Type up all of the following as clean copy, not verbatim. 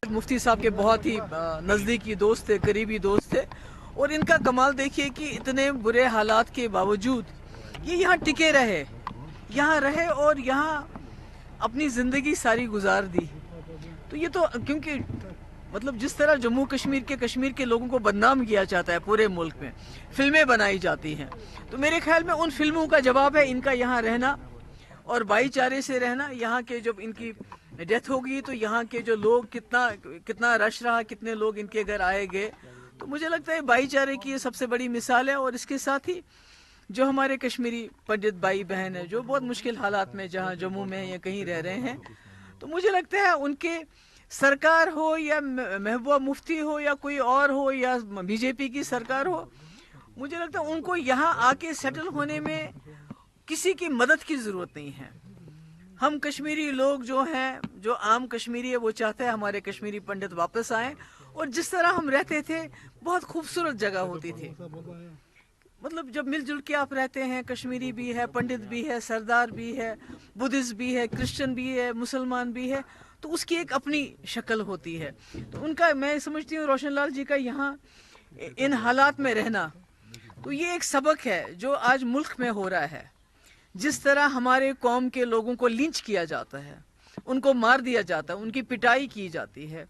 मुफ्ती साहब के बहुत ही नज़दीकी दोस्त थे, करीबी दोस्त थे, और इनका कमाल देखिए कि इतने बुरे हालात के बावजूद ये यहाँ टिके रहे, यहाँ रहे और यहाँ अपनी ज़िंदगी सारी गुजार दी। तो ये तो क्योंकि मतलब जिस तरह जम्मू कश्मीर के लोगों को बदनाम किया जाता है पूरे मुल्क में, फिल्में बनाई जाती हैं, तो मेरे ख्याल में उन फिल्मों का जवाब है इनका यहाँ रहना और भाईचारे से रहना। यहाँ के जब इनकी डेथ होगी तो यहाँ के जो लोग कितना रश रहा, कितने लोग इनके घर आए गए, तो मुझे लगता है भाईचारे की ये सबसे बड़ी मिसाल है। और इसके साथ ही जो हमारे कश्मीरी पंडित भाई बहन है जो बहुत मुश्किल हालात में जहाँ जम्मू में या कहीं रह रहे हैं, तो मुझे लगता है उनके सरकार हो या महबूबा मुफ्ती हो या कोई और हो या बीजेपी की सरकार हो, मुझे लगता है उनको यहाँ आके सेटल होने में किसी की मदद की ज़रूरत नहीं है। हम कश्मीरी लोग जो हैं, जो आम कश्मीरी है, वो चाहते हैं हमारे कश्मीरी पंडित वापस आएं और जिस तरह हम रहते थे बहुत खूबसूरत जगह होती थी। मतलब जब मिलजुल के आप रहते हैं, कश्मीरी भी है, पंडित भी है, सरदार भी है, बुद्धिस्ट भी है, क्रिश्चियन भी है, मुसलमान भी है, तो उसकी एक अपनी शक्ल होती है। तो उनका मैं समझती हूँ रोशन लाल जी का यहाँ इन हालात में रहना, तो ये एक सबक है जो आज मुल्क में हो रहा है। जिस तरह हमारे कौम के लोगों को लिंच किया जाता है, उनको मार दिया जाता है, उनकी पिटाई की जाती है,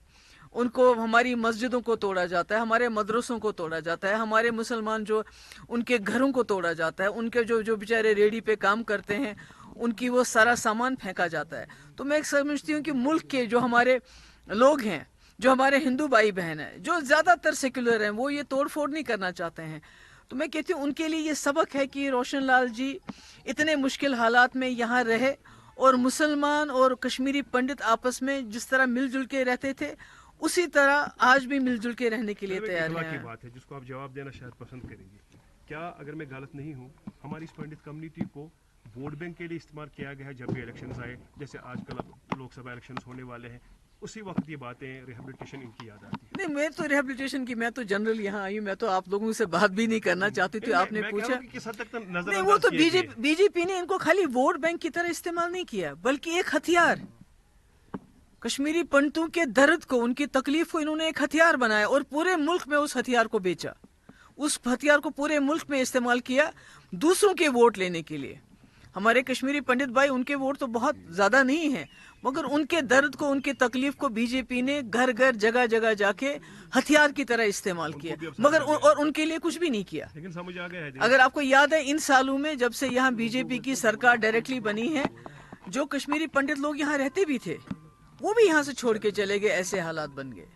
उनको हमारी मस्जिदों को तोड़ा जाता है, हमारे मदरसों को तोड़ा जाता है, हमारे मुसलमान जो उनके घरों को तोड़ा जाता है, उनके जो बेचारे रेडी पे काम करते हैं उनकी वो सारा सामान फेंका जाता है। तो मैं समझती हूँ कि मुल्क के जो हमारे लोग हैं, जो हमारे हिंदू भाई बहन हैं, जो ज़्यादातर सेक्युलर हैं, वो ये तोड़ फोड़ नहीं करना चाहते हैं। तो मैं कहती हूँ उनके लिए ये सबक है कि रोशन लाल जी इतने मुश्किल हालात में यहाँ रहे और मुसलमान और कश्मीरी पंडित आपस में जिस तरह मिलजुल के रहते थे उसी तरह आज भी मिलजुल के रहने के लिए तैयार हैं। की बात है जिसको आप जवाब देना शायद पसंद करेंगे। क्या अगर मैं गलत नहीं हूँ, हमारी इस पंडित कम्युनिटी को वोट बैंक के लिए इस्तेमाल किया गया है जब भी इलेक्शंस आए, जैसे आजकल लोकसभा इलेक्शंस होने वाले हैं, उसी वक्त ये बातें रिहेबिलिटेशन इनकी याद आती है? नहीं, मैं तो रिहेबिलिटेशन की, मैं तो जनरल यहाँ आई हूँ, मैं तो आप लोगों से बात भी नहीं करना चाहती थी। आपने पूछा नहीं, वो तो बीजेपी ने इनको खाली वोट बैंक की तरह इस्तेमाल नहीं किया, बल्कि एक हथियार, कश्मीरी पंडितों के दर्द को, उनकी तकलीफ को इन्होंने एक हथियार बनाया और पूरे मुल्क में उस हथियार को बेचा, उस हथियार को पूरे मुल्क में इस्तेमाल किया दूसरों के वोट लेने के लिए। हमारे कश्मीरी पंडित भाई, उनके वोट तो बहुत ज्यादा नहीं है, मगर उनके दर्द को, उनकी तकलीफ को बीजेपी ने घर घर जगह जगह जाके हथियार की तरह इस्तेमाल किया, मगर और उनके लिए कुछ भी नहीं किया। लेकिन समझ आ गया है, अगर आपको याद है इन सालों में जब से यहाँ बीजेपी की सरकार डायरेक्टली बनी है, जो कश्मीरी पंडित लोग यहाँ रहते भी थे वो भी यहाँ से छोड़ के चले गए, ऐसे हालात बन गए।